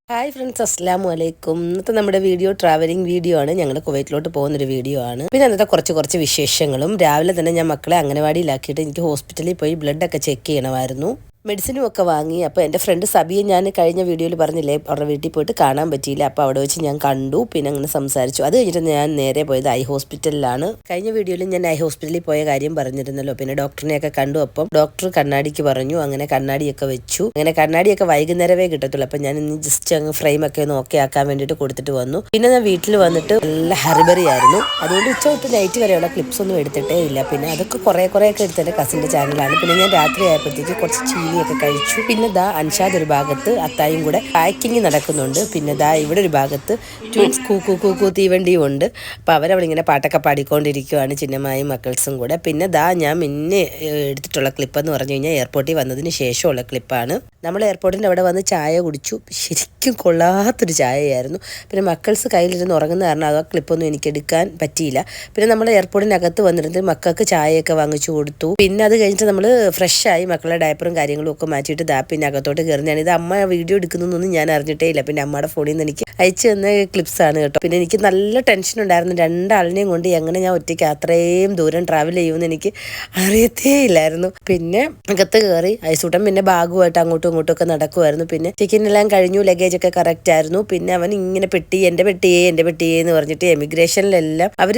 Hi friends, അസ്സലാമു അലൈക്കും. ഇന്നത്തെ നമ്മുടെ വീഡിയോ ട്രാവലിംഗ് വീഡിയോ ആണ്. ഞങ്ങൾ കുവൈറ്റിലോട്ട് പോകുന്നൊരു വീഡിയോ ആണ്. പിന്നെ അന്നത്തെ കുറച്ച് വിശേഷങ്ങളും. രാവിലെ തന്നെ ഞാൻ മക്കളെ അംഗനവാടിയിലാക്കിയിട്ട് എനിക്ക് ഹോസ്പിറ്റലിൽ പോയി ബ്ലഡൊക്കെ ചെക്ക് ചെയ്യണമായിരുന്നു. മെഡിസിനും ഒക്കെ വാങ്ങി. അപ്പോൾ എൻ്റെ ഫ്രണ്ട് സബിയെ ഞാൻ കഴിഞ്ഞ വീഡിയോയിൽ പറഞ്ഞില്ലേ, അവരുടെ വീട്ടിൽ പോയിട്ട് കാണാൻ പറ്റിയില്ല. അപ്പോൾ അവിടെ വെച്ച് ഞാൻ കണ്ടു, പിന്നെ അങ്ങനെ സംസാരിച്ചു. അത് കഴിഞ്ഞിട്ട് ഞാൻ നേരെ പോയത് ഐ ഹോസ്പിറ്റലിലാണ്. കഴിഞ്ഞ വീഡിയോയിൽ ഞാൻ ഐ ഹോസ്പിറ്റലിൽ പോയ കാര്യം പറഞ്ഞിരുന്നല്ലോ. പിന്നെ ഡോക്ടറിനെയൊക്കെ കണ്ടു. അപ്പം ഡോക്ടർ കണ്ണാടിക്ക് പറഞ്ഞു. അങ്ങനെ കണ്ണാടിയൊക്കെ വെച്ചു. അങ്ങനെ കണ്ണാടിയൊക്കെ വൈകുന്നേരമേ കിട്ടത്തുള്ളൂ. അപ്പം ഞാൻ ഇന്ന് ജസ്റ്റ് അങ്ങ് ഫ്രെയിമൊക്കെ ഒന്ന് ഓക്കെ ആക്കാൻ വേണ്ടിയിട്ട് കൊടുത്തിട്ട് വന്നു. പിന്നെ ഞാൻ വീട്ടിൽ വന്നിട്ട് നല്ല ഹറിബറി ആയിരുന്നു. അതുകൊണ്ട് ഉച്ച തൊട്ട് നൈറ്റ് വരെയുള്ള ക്ലിപ്സ് ഒന്നും എടുത്തിട്ടേ ഇല്ല. പിന്നെ അതൊക്കെ കുറേയൊക്കെ എടുത്ത് എൻ്റെ കസിൻ്റെ ചാനലാണ്. പിന്നെ ഞാൻ രാത്രി ആയപ്പോഴത്തേക്ക് കുറച്ച് ചീനിയൊക്കെ കഴിച്ചു. പിന്നെ ദാ അൻഷാദ് ഒരു ഭാഗത്ത് അത്തായും കൂടെ പാക്കിങ് നടക്കുന്നുണ്ട്. പിന്നെ ദാ ഇവിടെ ഒരു ഭാഗത്ത് ട്വിൻസ് കൂക്കൂ തീവണ്ടിയും ഉണ്ട്. അപ്പോൾ അവരവിടെ ഇങ്ങനെ പാട്ടൊക്കെ പാടിക്കൊണ്ടിരിക്കുകയാണ്, ചിന്നമായും മക്കൾസും കൂടെ. പിന്നെ ദാ ഞാൻ പിന്നെ എടുത്തിട്ടുള്ള ക്ലിപ്പ് എന്ന് പറഞ്ഞു കഴിഞ്ഞാൽ എയർപോർട്ടിൽ വന്നതിന് ശേഷമുള്ള ക്ലിപ്പാണ്. നമ്മൾ എയർപോർട്ടിൻ്റെ അവിടെ വന്ന് ചായ കുടിച്ചു. ശരിക്കും കൊള്ളാത്തൊരു ചായയായിരുന്നു. പിന്നെ മക്കൾസ് കയ്യിലിരുന്ന് ഉറങ്ങുന്ന കാരണം ആ ക്ലിപ്പൊന്നും എനിക്ക് എടുക്കാൻ പറ്റിയില്ല. പിന്നെ നമ്മൾ എയർപോർട്ടിനകത്ത് വന്നിരുന്നത് മക്കൾക്ക് ചായയൊക്കെ വാങ്ങിച്ചു കൊടുത്തു. പിന്നെ അത് കഴിഞ്ഞിട്ട് നമ്മൾ ഫ്രഷായി മക്കളുടെ ഡയപ്പറും കാര്യങ്ങളും ഒക്കെ മാറ്റിയിട്ട് ദാ പിന്നെ അകത്തോട്ട് കയറി. ഞാനിത് അമ്മ വീഡിയോ എടുക്കുന്നൊന്നും ഞാൻ അറിഞ്ഞിട്ടേ ഇല്ല. പിന്നെ അമ്മയുടെ ഫോണിൽ നിന്ന് എനിക്ക് അയച്ചു തന്ന ക്ലിപ്സാണ് കേട്ടോ. പിന്നെ എനിക്ക് നല്ല ടെൻഷൻ ഉണ്ടായിരുന്നു. രണ്ടാളിനെയും കൊണ്ട് എങ്ങനെ ഞാൻ ഒറ്റയ്ക്ക് അത്രയും ദൂരം ട്രാവൽ ചെയ്യുമെന്ന് എനിക്ക് അറിയത്തേ ഇല്ലായിരുന്നു. പിന്നെ അകത്ത് കയറി ഐസൂട്ടൻ പിന്നെ ബാഗുമായിട്ട് അങ്ങോട്ടും ഇങ്ങോട്ടും ഒക്കെ നടക്കുമായിരുന്നു. പിന്നെ ചെക്കിനെല്ലാം കഴിഞ്ഞു, ലഗേജൊക്കെ കറക്റ്റ് ആയിരുന്നു. പിന്നെ അവൻ ഇങ്ങനെ എൻ്റെ പെട്ടിയേ എന്ന് പറഞ്ഞിട്ട് എമിഗ്രേഷനിലെല്ലാം അവർ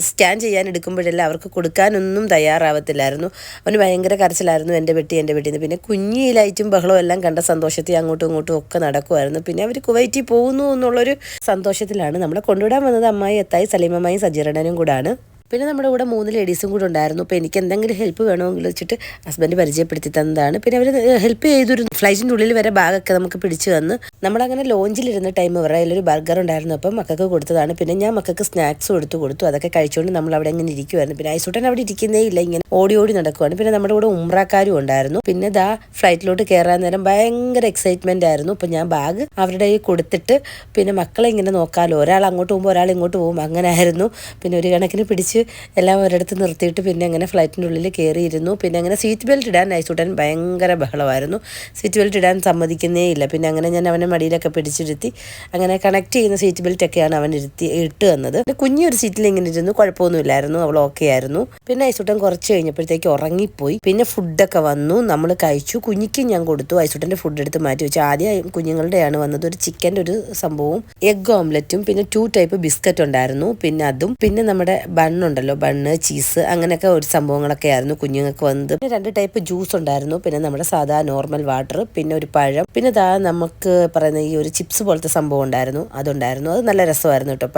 സ്കാൻ ചെയ്യാൻ എടുക്കുമ്പോഴെല്ലാം അവർക്ക് കൊടുക്കാനൊന്നും തയ്യാറാവത്തില്ലായിരുന്നു. അവന് ഭയങ്കര കരച്ചിലായിരുന്നു, എൻ്റെ പെട്ടിന്ന്. പിന്നെ കുഞ്ഞിയിലായിട്ടും ബഹളവും എല്ലാം കണ്ട സന്തോഷത്തിൽ അങ്ങോട്ടും ഇങ്ങോട്ടും ഒക്കെ നടക്കുമായിരുന്നു. പിന്നെ അവർ കുവൈറ്റിൽ പോകുന്നു എന്നുള്ളൊരു സന്തോഷത്തിലാണ്. നമ്മളെ കൊണ്ടുവിടാൻ വന്നത് അമ്മായി എത്തായി സലീമമ്മായും സജീറണനും കൂടാണ്. പിന്നെ നമ്മുടെ കൂടെ 3 ലേഡീസും കൂടെ ഉണ്ടായിരുന്നു. അപ്പോൾ എനിക്ക് എന്തെങ്കിലും ഹെൽപ്പ് വേണമെങ്കിൽ വെച്ചിട്ട് ഹസ്ബൻഡ് പരിചയപ്പെടുത്തി തന്നതാണ്. പിന്നെ അവർ ഹെൽപ്പ് ചെയ്തിരുന്നു. ഫ്ലൈറ്റിൻ്റെ ഉള്ളിൽ വരെ ബാഗൊക്കെ നമുക്ക് പിടിച്ചു തന്ന്. നമ്മളങ്ങനെ ലോഞ്ചിലിരുന്ന ടൈം അവരുടെ അതിലൊരു ബർഗർ ഉണ്ടായിരുന്നു. അപ്പം മക്കൾക്ക് കൊടുത്തതാണ്. പിന്നെ ഞാൻ മക്കൾക്ക് സ്നാക്സും കൊടുത്തു. അതൊക്കെ കഴിച്ചുകൊണ്ട് നമ്മൾ അവിടെ ഇങ്ങനെ ഇരിക്കുമായിരുന്നു. പിന്നെ ഐസൂട്ടൻ അവിടെ ഇരിക്കുന്നേ ഇല്ല, ഇങ്ങനെ ഓടി നടക്കുവാണ്. പിന്നെ നമ്മുടെ കൂടെ ഉംറക്കാരും ഉണ്ടായിരുന്നു. പിന്നെ ദാ ഫ്ലൈറ്റിലോട്ട് കയറാൻ നേരം ഭയങ്കര എക്സൈറ്റ്മെൻ്റ് ആയിരുന്നു. അപ്പം ഞാൻ ബാഗ് അവരുടെ കയ്യിൽ കൊടുത്തിട്ട് പിന്നെ മക്കളെ ഇങ്ങനെ നോക്കാമല്ലോ, ഒരാൾ അങ്ങോട്ട് പോകുമ്പോൾ ഒരാൾ ഇങ്ങോട്ട് പോകും, അങ്ങനെ ആയിരുന്നു. പിന്നെ ഒരു കണക്കിന് പിടിച്ച് എല്ലാം ഒരിടത്ത് നിർത്തിയിട്ട് പിന്നെ അങ്ങനെ ഫ്ലൈറ്റിൻ്റെ ഉള്ളിൽ കയറിയിരുന്നു. പിന്നെ അങ്ങനെ സീറ്റ് ബെൽറ്റ് ഇടാൻ ഐസൂട്ടൻ ഭയങ്കര ബഹളമായിരുന്നു. സീറ്റ് ബെൽറ്റ് ഇടാൻ സമ്മതിക്കുന്നേ ഇല്ല. പിന്നെ അങ്ങനെ ഞാൻ അവനെ മടിയിലൊക്കെ പിടിച്ചിരുത്തി അങ്ങനെ കണക്ട് ചെയ്യുന്ന സീറ്റ് ബെൽറ്റൊക്കെയാണ് അവൻ ഇട്ട് തന്നത്. കുഞ്ഞൊരു സീറ്റിൽ ഇങ്ങനെ ഇരുന്നു, കുഴപ്പമൊന്നുമില്ലായിരുന്നു, അവൾ ഓക്കെ ആയിരുന്നു. പിന്നെ ഐസൂട്ടൻ കുറച്ച് കഴിഞ്ഞപ്പോഴത്തേക്ക് ഉറങ്ങിപ്പോയി. പിന്നെ ഫുഡൊക്കെ വന്നു, നമ്മൾ കഴിച്ചു. കുഞ്ഞിക്കും ഞാൻ കൊടുത്തു. ഐസൂട്ടൻ്റെ ഫുഡ് എടുത്ത് മാറ്റി വെച്ചു. ആദ്യം കുഞ്ഞുങ്ങളുടെയാണ് വന്നത്. ഒരു ചിക്കൻ്റെ ഒരു സംഭവവും എഗ് ഓംലെറ്റും പിന്നെ 2 ടൈപ്പ് ബിസ്ക്കറ്റ് ഉണ്ടായിരുന്നു. പിന്നെ അതും പിന്നെ നമ്മുടെ ബണ്ണുണ്ടല്ലോ, ബണ്ണ്, ചീസ്, അങ്ങനെയൊക്കെ ഒരു സംഭവങ്ങളൊക്കെ ആയിരുന്നു കുഞ്ഞുങ്ങൾക്ക് വന്നത്. പിന്നെ 2 ടൈപ്പ് ജ്യൂസ് ഉണ്ടായിരുന്നു. പിന്നെ നമ്മുടെ സാധാ നോർമൽ വാട്ടർ, പിന്നെ ഒരു പഴം, പിന്നെ ദാ നമുക്ക് പറയുന്ന ഈ ഒരു ചിപ്സ് പോലത്തെ സംഭവം ഉണ്ടായിരുന്നു, അതുണ്ടായിരുന്നു. അത് നല്ല രസമായിരുന്നു കേട്ടോ.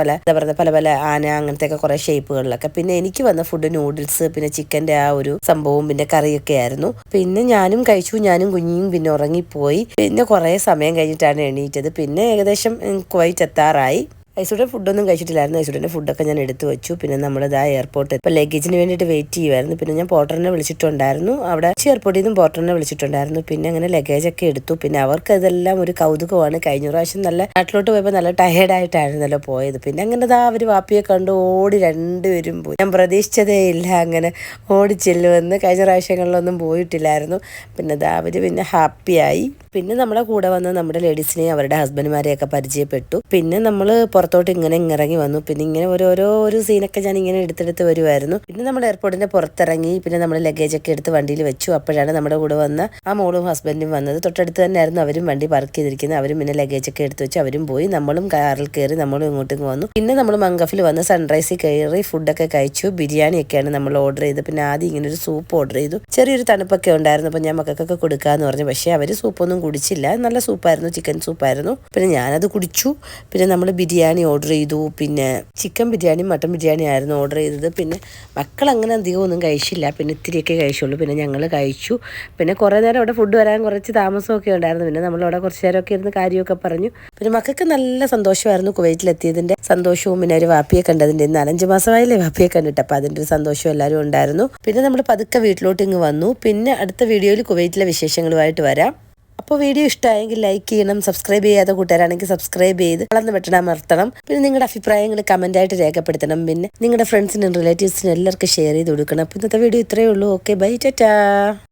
പല ആന അങ്ങനത്തെയൊക്കെ കുറേ ഷേപ്പുകളിലൊക്കെ. പിന്നെ എനിക്ക് വന്ന ഫുഡ് നൂഡിൽസ്, പിന്നെ ചിക്കൻ്റെ ആ ഒരു സംഭവവും പിന്നെ കറിയൊക്കെ ആയിരുന്നു. പിന്നെ ഞാനും കഴിച്ചു. ഞാനും കുഞ്ഞും പിന്നെ ഉറങ്ങിപ്പോയി. പിന്നെ കുറേ സമയം കഴിഞ്ഞിട്ടാണ് എണീറ്റത്. പിന്നെ ഏകദേശം കുവൈറ്റ് എത്താറായി. ഐസൂട്ടൻ ഫുഡൊന്നും കഴിച്ചിട്ടില്ലായിരുന്നു. ഐസൂട്ടൻ്റെ ഫുഡൊക്കെ ഞാൻ എടുത്തു വെച്ചു. പിന്നെ നമ്മളിതാ എയർപോർട്ട് ഇപ്പോൾ ലഗേജിന് വേണ്ടിയിട്ട് വെയിറ്റ് ചെയ്യുമായിരുന്നു. പിന്നെ ഞാൻ പോർട്ടറിനെ വിളിച്ചിട്ടുണ്ടായിരുന്നു. അവിടെ എയർപോർട്ടിൽ നിന്നും പോർട്ടറിനെ വിളിച്ചിട്ടുണ്ടായിരുന്നു. പിന്നെ അങ്ങനെ ലഗേജൊക്കെ എടുത്തു. പിന്നെ അവർക്ക് അതെല്ലാം ഒരു കൗതുകമാണ്. കഴിഞ്ഞ പ്രാവശ്യം നല്ല നാട്ടിലോട്ട് പോയപ്പോൾ നല്ല ടയേർഡായിട്ടായിരുന്നല്ലോ പോയത്. പിന്നെ അങ്ങനെ അവർ വാപ്പിയെ കണ്ട് ഓടി 2 പേരും പോയി. ഞാൻ പ്രതീക്ഷിച്ചതേ ഇല്ല അങ്ങനെ ഓടിച്ചെല്ലുമെന്ന്. കഴിഞ്ഞ പ്രാവശ്യങ്ങളിലൊന്നും പോയിട്ടില്ലായിരുന്നു. പിന്നെ അവർ പിന്നെ ഹാപ്പിയായി. പിന്നെ നമ്മളെ കൂടെ വന്ന് നമ്മുടെ ലേഡീസിനെയും അവരുടെ ഹസ്ബൻഡുമാരെയൊക്കെ പരിചയപ്പെട്ടു. പിന്നെ നമ്മൾ പുറത്തോട്ട് ഇങ്ങനെ ഇറങ്ങി വന്നു. പിന്നെ ഇങ്ങനെ ഒരു സീനൊക്കെ ഞാൻ ഇങ്ങനെ എടുത്തെടുത്ത് വരുമായിരുന്നു. പിന്നെ നമ്മൾ എയർപോർട്ടിൻ്റെ പുറത്തിറങ്ങി. പിന്നെ നമ്മൾ ലഗേജൊക്കെ എടുത്ത് വണ്ടിയിൽ വെച്ചു. അപ്പോഴാണ് നമ്മുടെ കൂടെ വന്ന ആ മോളും ഹസ്ബൻഡും വന്നത്. തൊട്ടടുത്ത് തന്നെയായിരുന്നു അവരും വണ്ടി പാർക്ക് ചെയ്തിരിക്കുന്നത്. അവരും പിന്നെ ലഗേജൊക്കെ എടുത്ത് വെച്ച് അവരും പോയി. നമ്മളും കാറിൽ കയറി നമ്മളും ഇങ്ങോട്ടും വന്നു. പിന്നെ നമ്മൾ മംഗഫിൽ വന്ന് സൺറൈസിൽ കയറി ഫുഡൊക്കെ കഴിച്ചു. ബിരിയാണിയൊക്കെയാണ് നമ്മൾ ഓർഡർ ചെയ്തത്. പിന്നെ ആദ്യം ഇങ്ങനെ ഒരു സൂപ്പ് ഓർഡർ ചെയ്തു. ചെറിയൊരു തണുപ്പൊക്കെ ഉണ്ടായിരുന്നു. അപ്പോൾ ഞാൻ മക്കൾക്കൊക്കെ കൊടുക്കാമെന്ന് പറഞ്ഞു. പക്ഷേ അവർ സൂപ്പൊന്നും കുടിച്ചില്ല. നല്ല സൂപ്പായിരുന്നു, ചിക്കൻ സൂപ്പായിരുന്നു. പിന്നെ ഞാനത് കുടിച്ചു. പിന്നെ നമ്മൾ ബിരിയാണി ഓർഡർ ചെയ്തു. പിന്നെ ചിക്കൻ ബിരിയാണി, മട്ടൻ ബിരിയാണി ആയിരുന്നു ഓർഡർ ചെയ്തത്. പിന്നെ മക്കൾ അങ്ങനെ അധികം ഒന്നും കഴിച്ചില്ല. പിന്നെ ഇത്തിരിയൊക്കെ കഴിച്ചുള്ളൂ. പിന്നെ ഞങ്ങൾ കഴിച്ചു. പിന്നെ കുറേ നേരം അവിടെ ഫുഡ് വരാൻ കുറച്ച് താമസമൊക്കെ ഉണ്ടായിരുന്നു. പിന്നെ നമ്മളവിടെ കുറച്ച് നേരമൊക്കെ ഇരുന്ന് കാര്യമൊക്കെ പറഞ്ഞു. പിന്നെ മക്കൾക്ക് നല്ല സന്തോഷമായിരുന്നു കുവൈറ്റിലെത്തിയതിൻ്റെ സന്തോഷവും. പിന്നെ ഒരു വാപ്പിയെ കണ്ടതിൻ്റെ 4-5 മാസമായില്ലേ വാപ്പിയെ കണ്ടിട്ട്. അപ്പോൾ അതിൻ്റെ ഒരു സന്തോഷം എല്ലാവരും ഉണ്ടായിരുന്നു. പിന്നെ നമ്മൾ പതുക്കെ വീട്ടിലോട്ട് ഇങ്ങ് വന്നു. പിന്നെ അടുത്ത വീഡിയോയിൽ കുവൈറ്റിലെ വിശേഷങ്ങളുമായിട്ട് വരാം. അപ്പോൾ വീഡിയോ ഇഷ്ടമായെങ്കിൽ ലൈക്ക് ചെയ്യണം. സബ്സ്ക്രൈബ് ചെയ്യാത്ത കൂട്ടുകാരാണെങ്കിൽ സബ്സ്ക്രൈബ് ചെയ്ത് വളർന്ന് ബട്ടൺ അമർത്തണം. പിന്നെ നിങ്ങളുടെ അഭിപ്രായങ്ങൾ കമൻറ്റായിട്ട് രേഖപ്പെടുത്തണം. പിന്നെ നിങ്ങളുടെ ഫ്രണ്ട്സിനും റിലേറ്റീവ്സിനും എല്ലാവർക്കും ഷെയർ ചെയ്ത് കൊടുക്കണം. അപ്പോൾ ഇന്നത്തെ വീഡിയോ ഇത്രയേ ഉള്ളൂ. Okay, bye, Tata.